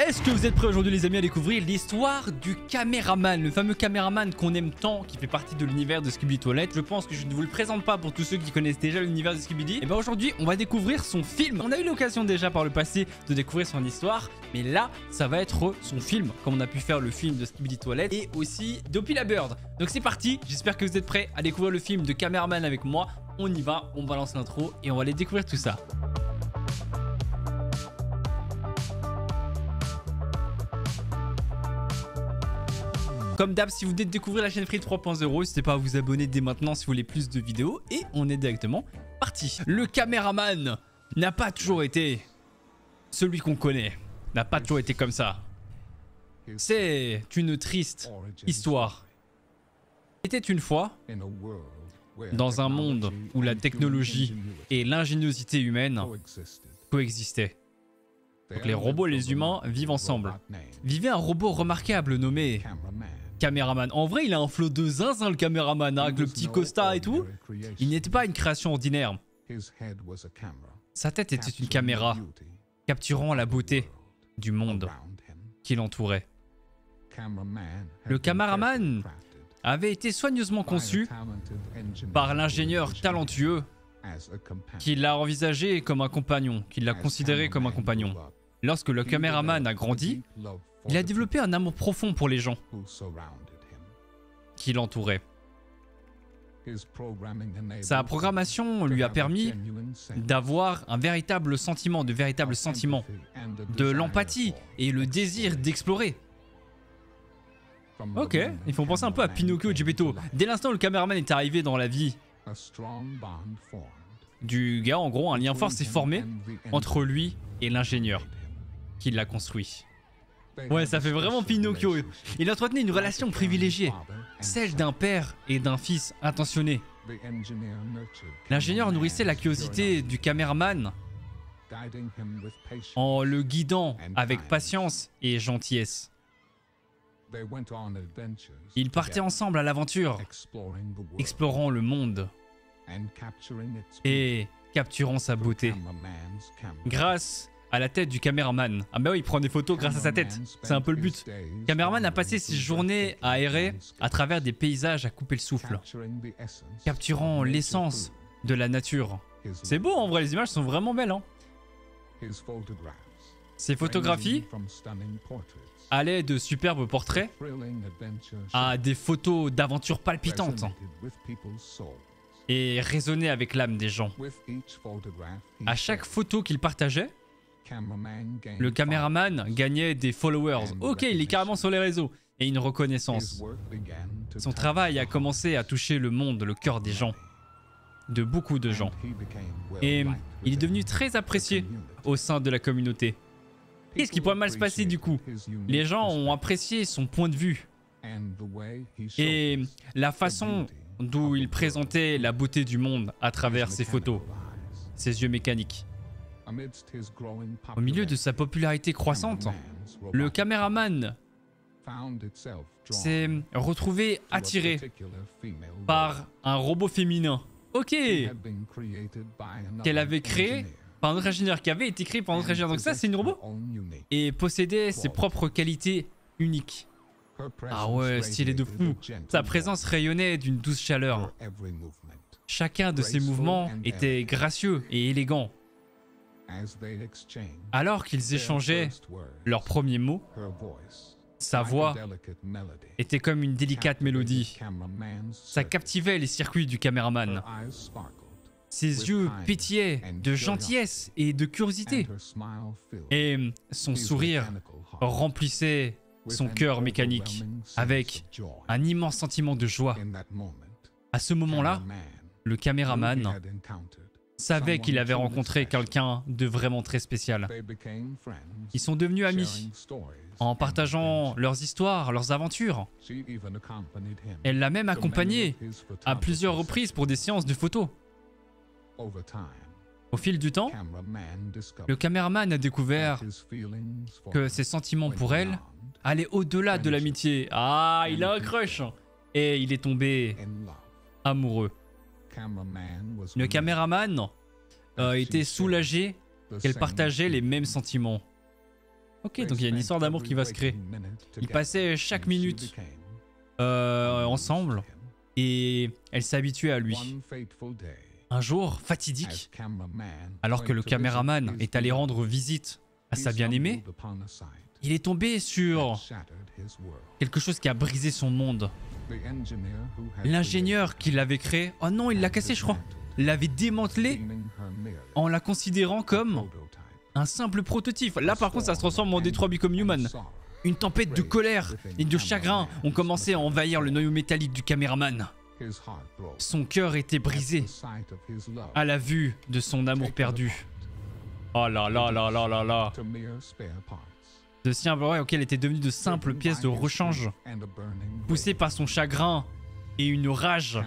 Est-ce que vous êtes prêts aujourd'hui les amis à découvrir l'histoire du caméraman, le fameux caméraman qu'on aime tant, qui fait partie de l'univers de Skibidi Toilet. Je pense que je ne vous le présente pas pour tous ceux qui connaissent déjà l'univers de Skibidi. Et bien aujourd'hui on va découvrir son film. On a eu l'occasion déjà par le passé de découvrir son histoire, mais là ça va être son film, comme on a pu faire le film de Skibidi Toilet et aussi Dopey la Bird. Donc c'est parti, j'espère que vous êtes prêts à découvrir le film de caméraman avec moi. On y va, on balance l'intro et on va aller découvrir tout ça. Comme d'hab, si vous venez de découvrir la chaîne Free 3.0, n'hésitez pas à vous abonner dès maintenant si vous voulez plus de vidéos. Et on est directement parti. Le caméraman n'a pas toujours été celui qu'on connaît. N'a pas toujours été comme ça. C'est une triste histoire. Il était une fois, dans un monde où la technologie et l'ingéniosité humaine coexistaient. Donc les robots et les humains vivent ensemble. Vivait un robot remarquable nommé Caméraman. En vrai, il a un flow de zinzin, le caméraman, avec le petit costard et tout. Il n'était pas une création ordinaire. Sa tête était une caméra, capturant la beauté du monde qui l'entourait. Le caméraman avait été soigneusement conçu par l'ingénieur talentueux qui l'a envisagé comme un compagnon, qui l'a considéré comme un compagnon. Lorsque le caméraman a grandi, il a développé un amour profond pour les gens qui l'entouraient. Sa programmation lui a permis d'avoir un véritable sentiment, de l'empathie et le désir d'explorer. Ok, ils font penser un peu à Pinocchio et Geppetto. Dès l'instant où le caméraman est arrivé dans la vie du gars, en gros, un lien fort s'est formé entre lui et l'ingénieur qui l'a construit. Ouais, ça fait vraiment Pinocchio. Il entretenait une relation privilégiée, celle d'un père et d'un fils intentionnés. L'ingénieur nourrissait la curiosité du caméraman en le guidant avec patience et gentillesse. Ils partaient ensemble à l'aventure, explorant le monde et capturant sa beauté grâce à la tête du caméraman. Ah bah oui, il prend des photos grâce à sa tête, c'est un peu le but. Le caméraman a passé ses journées à errer à travers des paysages à couper le souffle, capturant l'essence de la nature. C'est beau en vrai, les images sont vraiment belles, hein. Ses photographies allaient de superbes portraits à des photos d'aventures palpitantes et résonnaient avec l'âme des gens. À chaque photo qu'il partageait, le caméraman gagnait des followers. Ok, il est carrément sur les réseaux. Et une reconnaissance. Son travail a commencé à toucher le monde, le cœur des gens. De beaucoup de gens. Et il est devenu très apprécié au sein de la communauté. Qu'est-ce qui pourrait mal se passer du coup? Les gens ont apprécié son point de vue. Et la façon dont il présentait la beauté du monde à travers ses photos. Ses yeux mécaniques. Au milieu de sa popularité croissante, le caméraman s'est retrouvé attiré par un robot féminin. Ok, qu'elle avait créé par un autre ingénieur, qui avait été créé par un autre ingénieur. Donc ça, c'est une robot. Et possédait ses propres qualités uniques. Ah ouais, stylé de fou. Sa présence rayonnait d'une douce chaleur. Chacun de ses mouvements était gracieux et élégant. Alors qu'ils échangeaient leurs premiers mots, sa voix était comme une délicate mélodie. Ça captivait les circuits du caméraman. Ses yeux pétillaient de gentillesse et de curiosité. Et son sourire remplissait son cœur mécanique avec un immense sentiment de joie. À ce moment-là, le caméraman savait qu'il avait rencontré quelqu'un de vraiment très spécial. Ils sont devenus amis en partageant leurs histoires, leurs aventures. Elle l'a même accompagné à plusieurs reprises pour des séances de photos. Au fil du temps, le caméraman a découvert que ses sentiments pour elle allaient au-delà de l'amitié. Ah, il a un crush! Et il est tombé amoureux. Le caméraman était soulagé qu'elle partageait les mêmes sentiments. Ok, donc il y a une histoire d'amour qui va se créer. Ils passaient chaque minute ensemble et elle s'habituait à lui. Un jour fatidique, alors que le caméraman est allé rendre visite à sa bien-aimée, il est tombé sur quelque chose qui a brisé son monde. L'ingénieur qui l'avait créé, oh non, il l'a cassé je crois, l'avait démantelé en la considérant comme un simple prototype. Là par contre ça se transforme en Detroit Become Human. Une tempête de colère et de chagrin ont commencé à envahir le noyau métallique du caméraman. Son cœur était brisé à la vue de son amour perdu. Oh là là là là là là. De simple, ouais, ok, elle était devenue de simples pièces de rechange, poussée par son chagrin et une rage.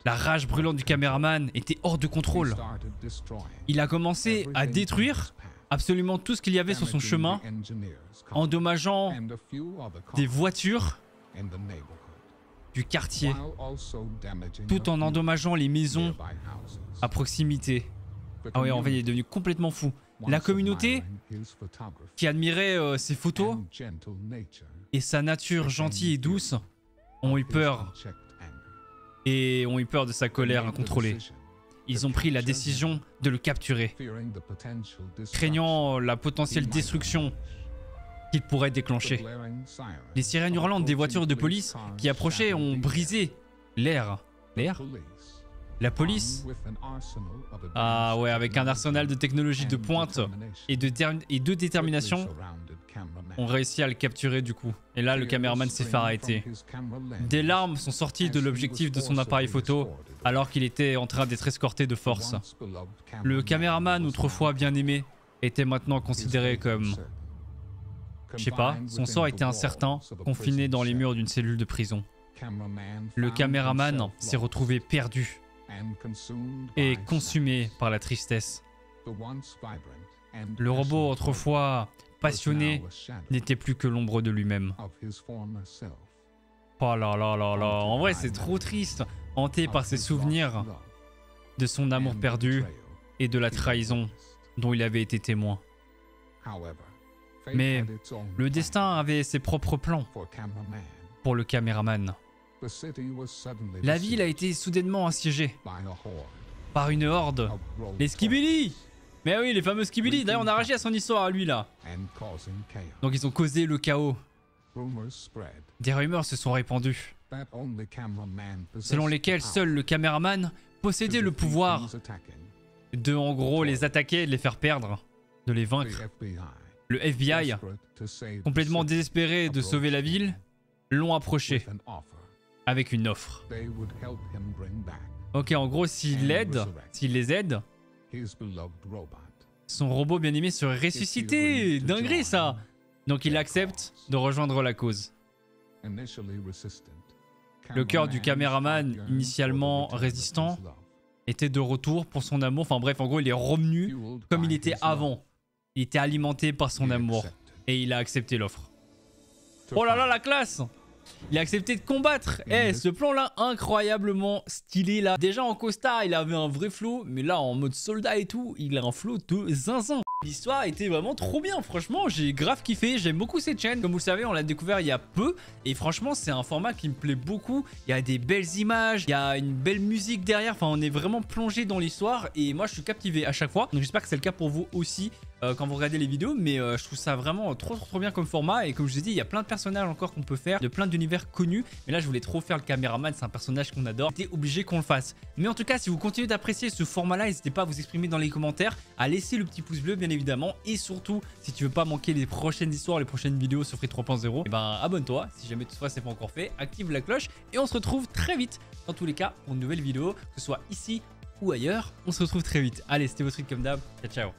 La rage brûlante du caméraman était hors de contrôle. Il a commencé à détruire absolument tout ce qu'il y avait sur son chemin, endommageant des voitures du quartier, tout en endommageant les maisons à proximité. Ah ouais, en fait, il est devenu complètement fou. La communauté qui admirait ses photos et sa nature gentille et douce ont eu peur. Et ont eu peur de sa colère incontrôlée. Ils ont pris la décision de le capturer, craignant la potentielle destruction qu'il pourrait déclencher. Les sirènes hurlantes des voitures de police qui approchaient ont brisé l'air. L'air ? La police, ah ouais, avec un arsenal de technologie de pointe et de détermination, ont réussi à le capturer du coup. Et là, le caméraman s'est fait arrêter. Des larmes sont sorties de l'objectif de son appareil photo alors qu'il était en train d'être escorté de force. Le caméraman, autrefois bien aimé, était maintenant considéré comme... Je sais pas, son sort était incertain, confiné dans les murs d'une cellule de prison. Le caméraman s'est retrouvé perdu et consumé par la tristesse. Le robot autrefois passionné n'était plus que l'ombre de lui-même. Oh là là là là, en vrai c'est trop triste, hanté par ses souvenirs de son amour perdu et de la trahison dont il avait été témoin. Mais le destin avait ses propres plans pour le caméraman. La ville a été soudainement assiégée par une horde. Les Skibidi! Mais oui, les fameux Skibidi. D'ailleurs, on a réagi à son histoire à lui là. Donc ils ont causé le chaos. Des rumeurs se sont répandues, selon lesquelles seul le caméraman possédait le pouvoir de, en gros, les attaquer, de les faire perdre, de les vaincre. Le FBI, complètement désespéré de sauver la ville, l'ont approché avec une offre. Ok, en gros, s'il les aide, son robot bien-aimé serait ressuscité. Dinguerie ça. Donc il accepte de rejoindre la cause. Le cœur du caméraman, initialement résistant, était de retour pour son amour. Enfin bref, en gros, il est revenu comme il était avant. Il était alimenté par son amour. Et il a accepté l'offre. Oh là là, la classe! Il a accepté de combattre. Eh, ce plan-là, incroyablement stylé là. Déjà en costard, il avait un vrai flow. Mais là, en mode soldat et tout, il a un flow de zinzin. L'histoire était vraiment trop bien, franchement, j'ai grave kiffé, j'aime beaucoup cette chaîne. Comme vous le savez, on l'a découvert il y a peu et franchement, c'est un format qui me plaît beaucoup. Il y a des belles images, il y a une belle musique derrière, enfin, on est vraiment plongé dans l'histoire et moi, je suis captivé à chaque fois. Donc, j'espère que c'est le cas pour vous aussi quand vous regardez les vidéos, mais je trouve ça vraiment trop bien comme format et comme je vous ai dit, il y a plein de personnages encore qu'on peut faire, de plein d'univers connus. Mais là, je voulais trop faire le caméraman, c'est un personnage qu'on adore. C'était obligé qu'on le fasse. Mais en tout cas, si vous continuez d'apprécier ce format-là, n'hésitez pas à vous exprimer dans les commentaires, à laisser le petit pouce bleu, bien évidemment, et surtout si tu veux pas manquer les prochaines histoires, les prochaines vidéos sur Free 3.0, et ben abonne-toi si jamais toutefois c'est pas encore fait, active la cloche et on se retrouve très vite dans tous les cas pour une nouvelle vidéo, que ce soit ici ou ailleurs. On se retrouve très vite. Allez, c'était votre truc comme d'hab, ciao ciao.